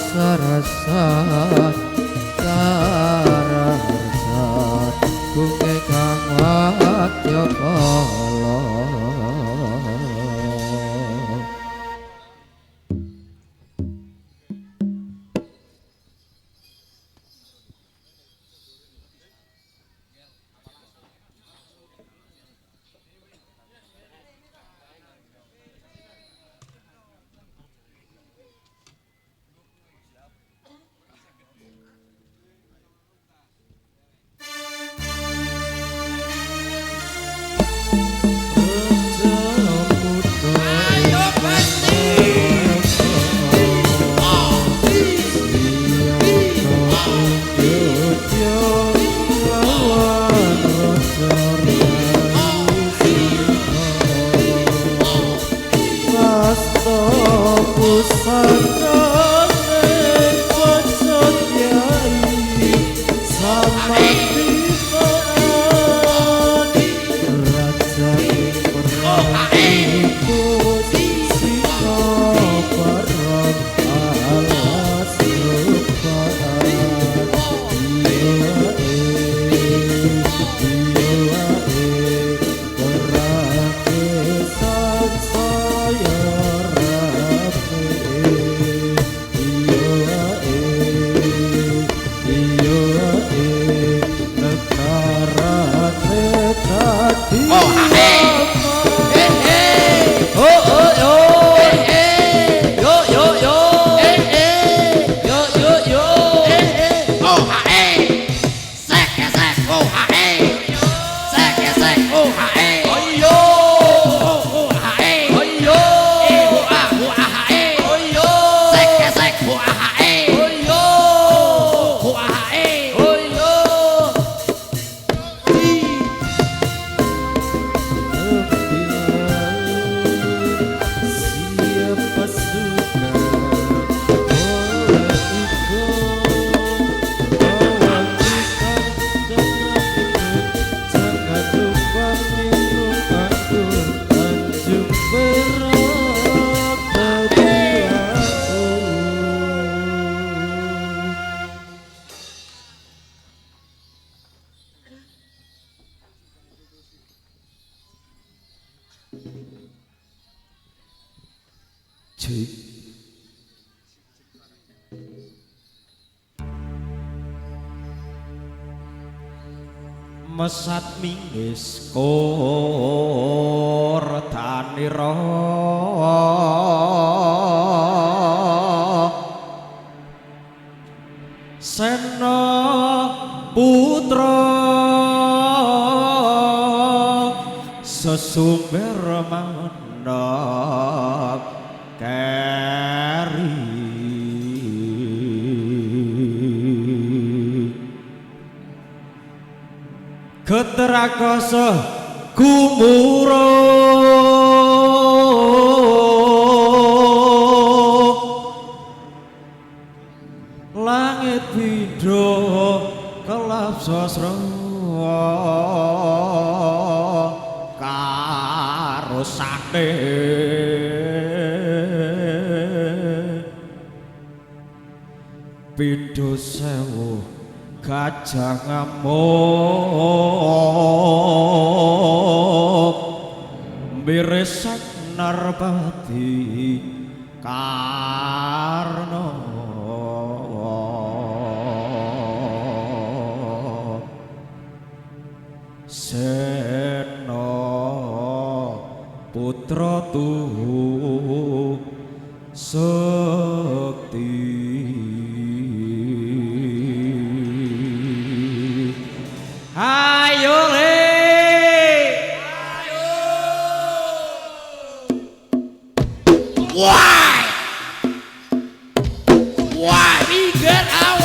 kasarasan kararsan gunge kang wadya kala mesat minggis kordanira sena putra sesumber mandak keri Ketrakasa gumura langit bidha kelap sasra karo sate pindha sewu gajah ngamuk miresak Narpati Karna Sena putra tuhu sekti ayo le why we get our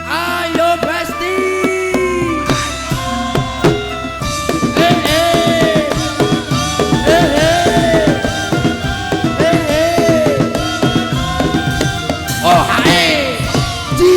Ayo Besti. Oh, hai. Di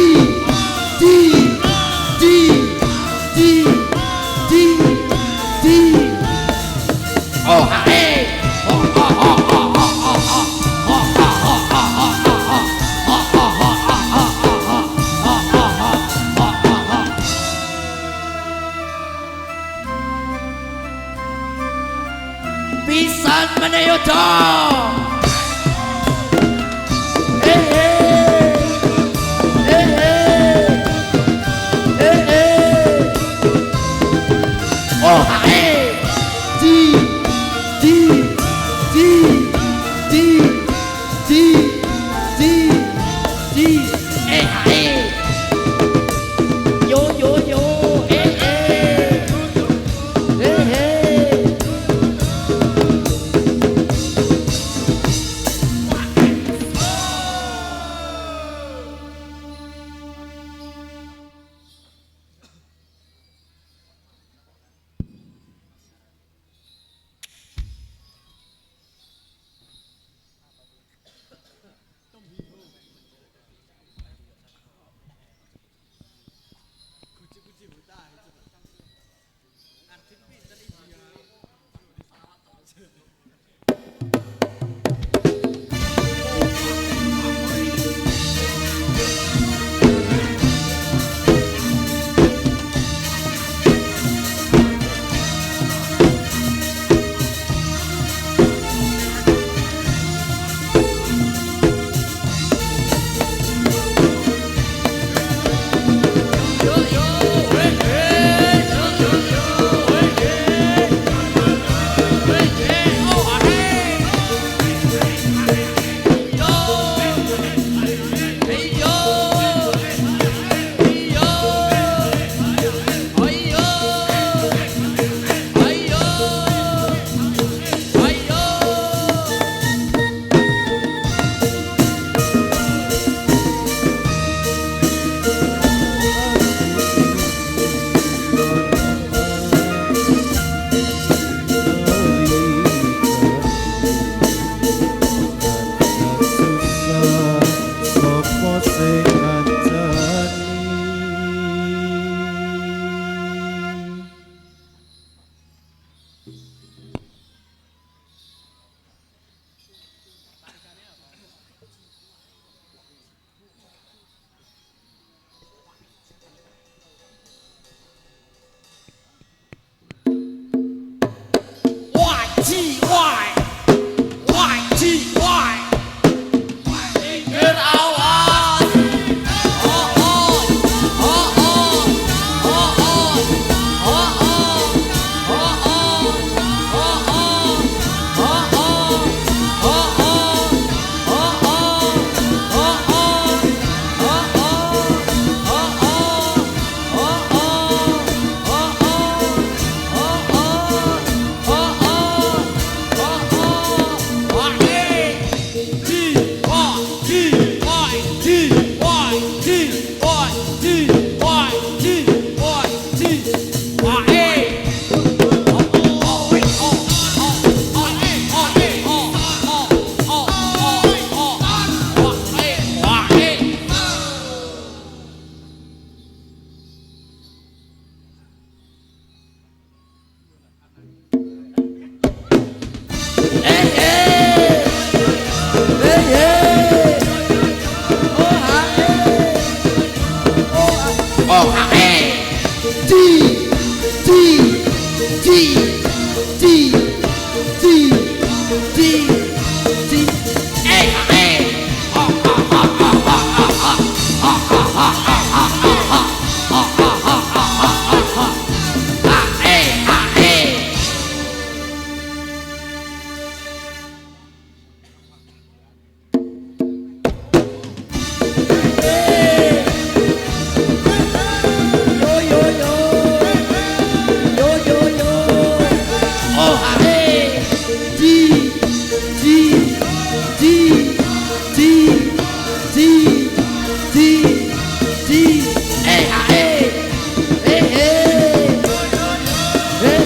G, G, G, G, G, eh, ah, eh, eh, eh, eh,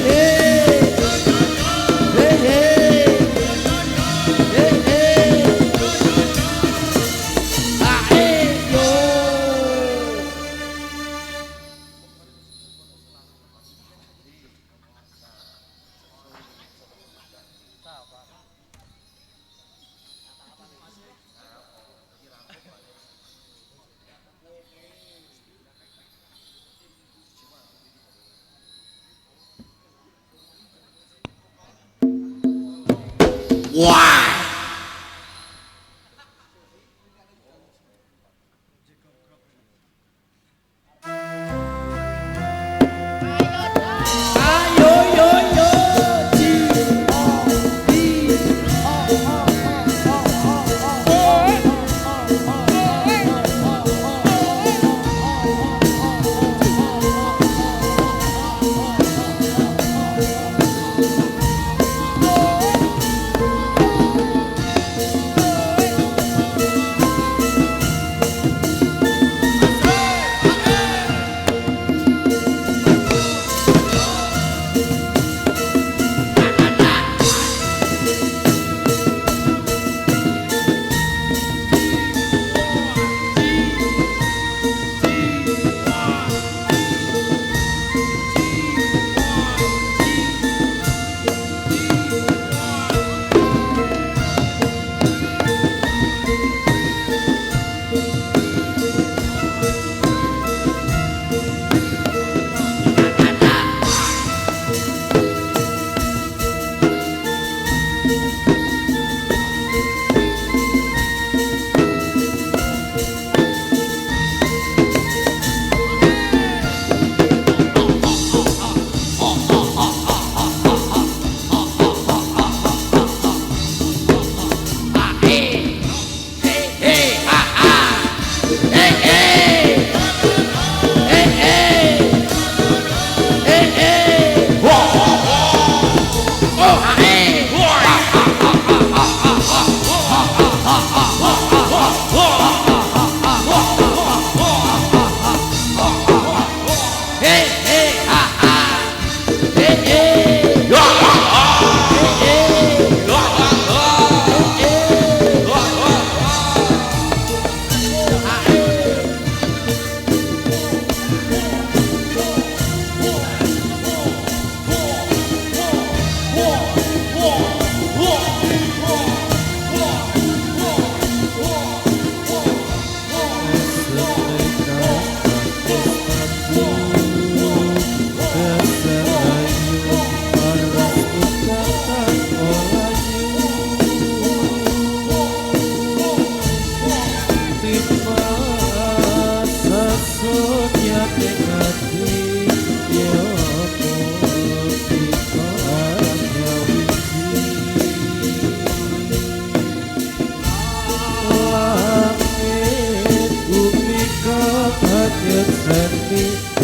eh, eh, eh, ah, eh, yo. Wah. Ayo yo yo G O B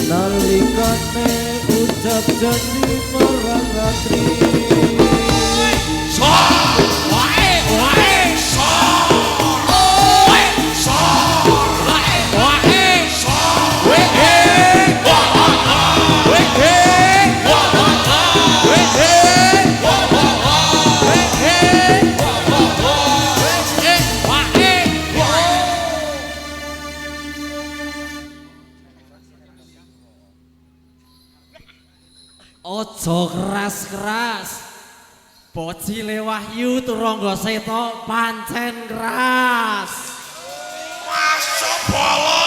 nalikane ucap janji marang ratri Ojo keras-keras. Bocile Wahyu Turangga Seta pancen keras. Masuk bola.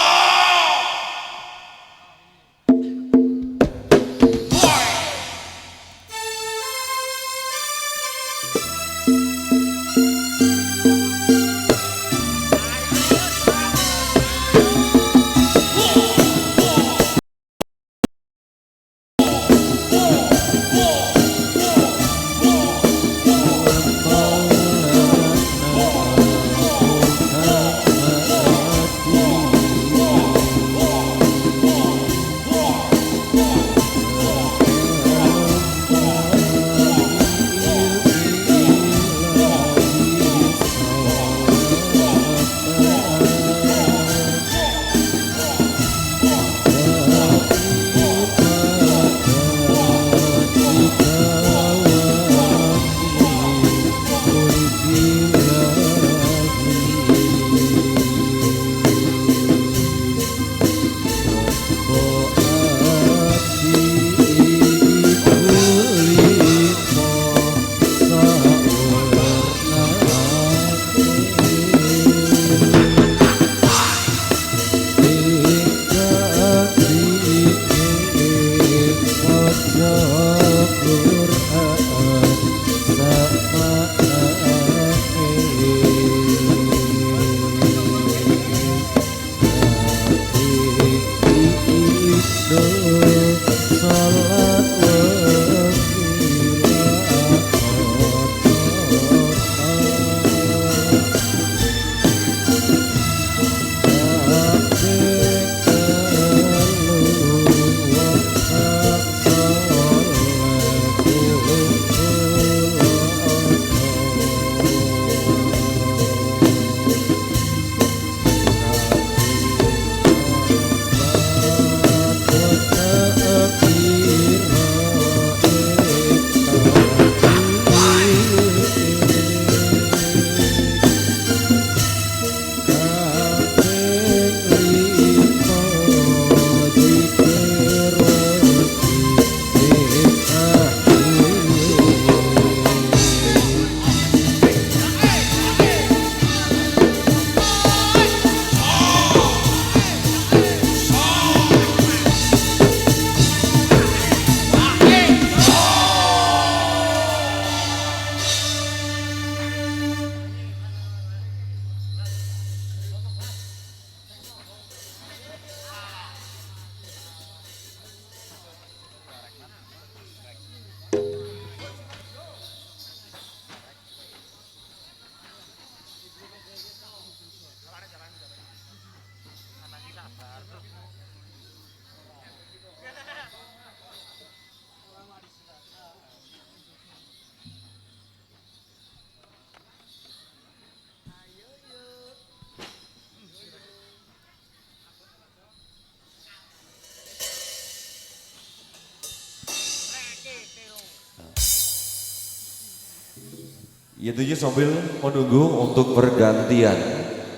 Ya tentunya sambil menunggu untuk pergantian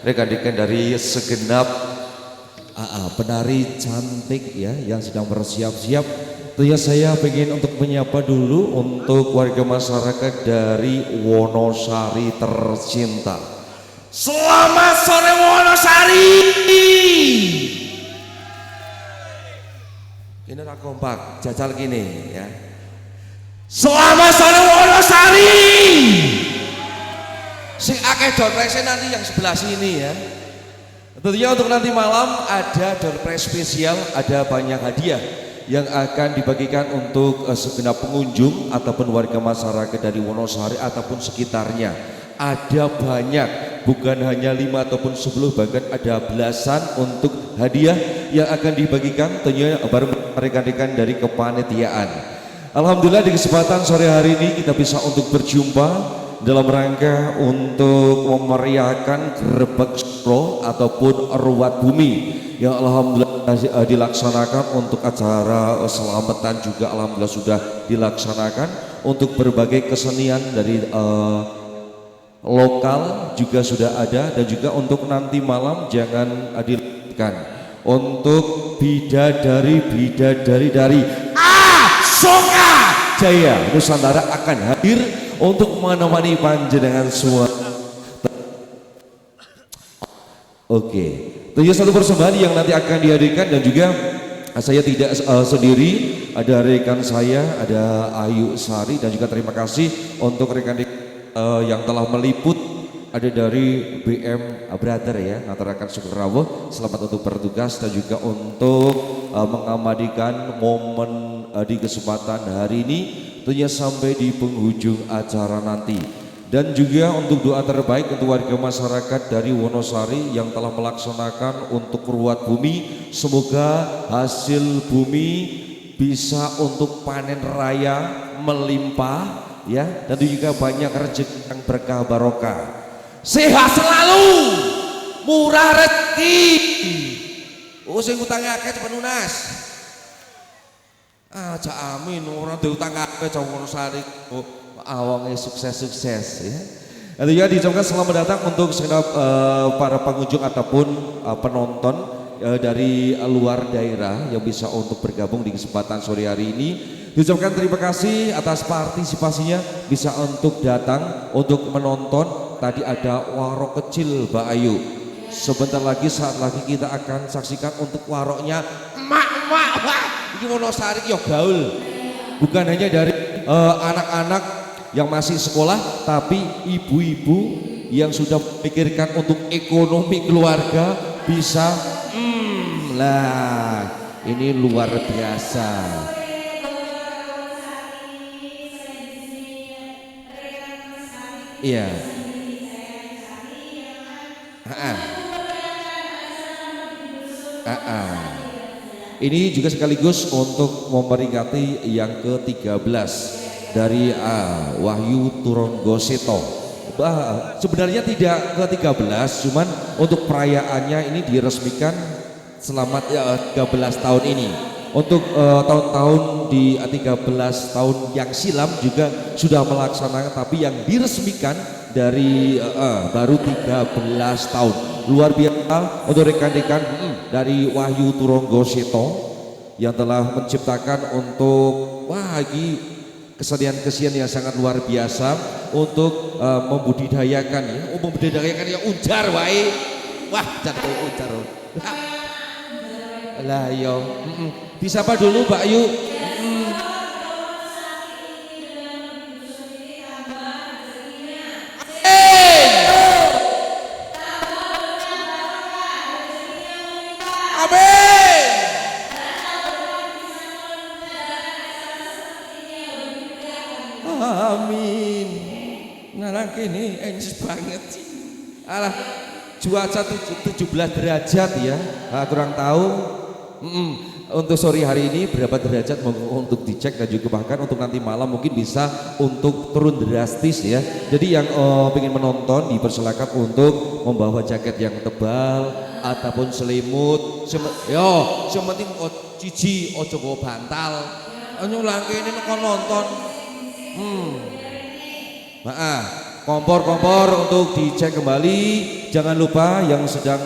rekan-rekan dari segenap penari cantik ya yang sedang bersiap-siap. Tentunya saya ingin untuk menyapa dulu untuk warga masyarakat dari Wonosari tercinta. Selamat sore Wonosari. Ini rak kompak, jajal gini ya. Selamat sore Wonosari. Sing akeh doorprize nanti yang sebelah sini ya. Tentunya untuk nanti malam ada doorprize spesial, ada banyak hadiah yang akan dibagikan untuk segenap pengunjung ataupun warga masyarakat dari Wonosari ataupun sekitarnya. Ada banyak, bukan hanya 5 ataupun 10, bahkan ada belasan untuk hadiah yang akan dibagikan tentunya baru rekan-rekan dari kepanitiaan. Alhamdulillah di kesempatan sore hari ini kita bisa untuk berjumpa dalam rangka untuk memeriahkan Grebek Suro ataupun Ruwat Bumi yang alhamdulillah dilaksanakan untuk acara selamatan juga alhamdulillah sudah dilaksanakan untuk berbagai kesenian dari lokal juga sudah ada dan juga untuk nanti malam jangan dilupakan untuk bidadari dari Soka Jaya Nusantara akan hadir untuk menemani panjenengan semua. Oke, tentunya satu persembahan yang nanti akan dihadirkan dan juga saya tidak sendiri, ada rekan saya, ada Ayu Sari dan juga terima kasih untuk rekan-rekan yang telah meliput ada dari BM Brother ya, Natarakan Sugerawo, selamat untuk bertugas dan juga untuk mengamadikan momen di kesempatan hari ini tentunya sampai di penghujung acara nanti. Dan juga untuk doa terbaik untuk warga masyarakat dari Wonosari yang telah melaksanakan untuk Ruwat Bumi, semoga hasil bumi bisa untuk panen raya melimpah ya, dan juga banyak rezeki yang berkah barokah. sehat selalu, murah rezeki. Oh sing utangnya akeh cepet lunas. Aja amin orang diutang akeh cowok Wonosari. Oh, awangnya sukses-sukses ya. Tentunya diucapkan selamat datang untuk segenap para pengunjung ataupun penonton dari luar daerah yang bisa untuk bergabung di kesempatan sore hari ini. Diucapkan terima kasih atas partisipasinya bisa untuk datang untuk menonton. Tadi ada warok kecil Mbak Ayu. Sebentar lagi saat lagi kita akan saksikan untuk waroknya Mak. ini Wonosari yo gaul. Bukan hanya dari anak-anak yang masih sekolah tapi ibu-ibu yang sudah memikirkan untuk ekonomi keluarga bisa lah ini luar biasa. Iya. Ini juga sekaligus untuk memperingati yang ke-13 dari Wahyu Turonggo Seto. Sebenarnya tidak ke-13, cuman untuk perayaannya ini diresmikan selamat 13 tahun ini. Untuk tahun-tahun di 13 tahun yang silam juga sudah melaksanakan, tapi yang diresmikan dari baru 13 tahun. Luar biasa untuk rekan-rekan dari Wahyu Turonggo Seto yang telah menciptakan untuk ini kesenian-kesenian yang sangat luar biasa untuk membudidayakan ya, membudidayakan ya unjar wae. Wah, jatuh unjar. Lah yo, disapa dulu Mbak Ayu. Amin. Nah kene enjes banget sih. Alah cuaca 17 derajat ya. Kurang tahu. Untuk sore hari ini berapa derajat untuk dicek dan juga bahkan untuk nanti malam mungkin bisa untuk turun drastis ya. Jadi yang ingin menonton dipersilakan untuk membawa jaket yang tebal ataupun selimut. Yo, yang penting cici ojo bawa bantal. Nyulang kene nek nonton. kompor untuk dicek kembali. Jangan lupa yang sedang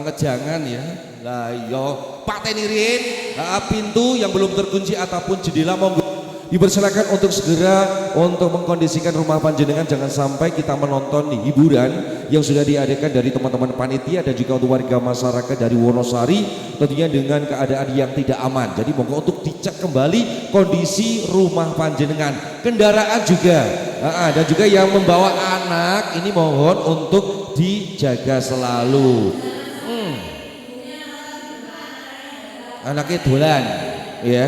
ngejangan ya. Lah yo patenirin pintu yang belum terkunci ataupun jendela monggo dipersilakan untuk segera untuk mengkondisikan rumah panjenengan. Jangan sampai kita menonton hiburan yang sudah diadakan dari teman-teman panitia dan juga untuk warga masyarakat dari Wonosari tentunya dengan keadaan yang tidak aman. Jadi monggo untuk dicek kembali kondisi rumah panjenengan, kendaraan juga dan juga yang membawa anak ini mohon untuk dijaga selalu. Anaknya dolan ya.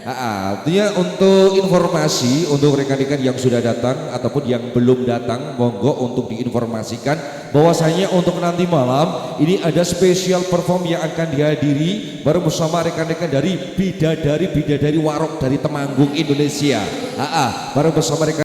Artinya untuk informasi untuk rekan-rekan yang sudah datang ataupun yang belum datang, monggo untuk diinformasikan bahwasanya untuk nanti malam ini ada spesial perform yang akan dihadiri bareng bersama rekan-rekan dari bidadari Warok dari Temanggung Indonesia. Bareng bersama rekan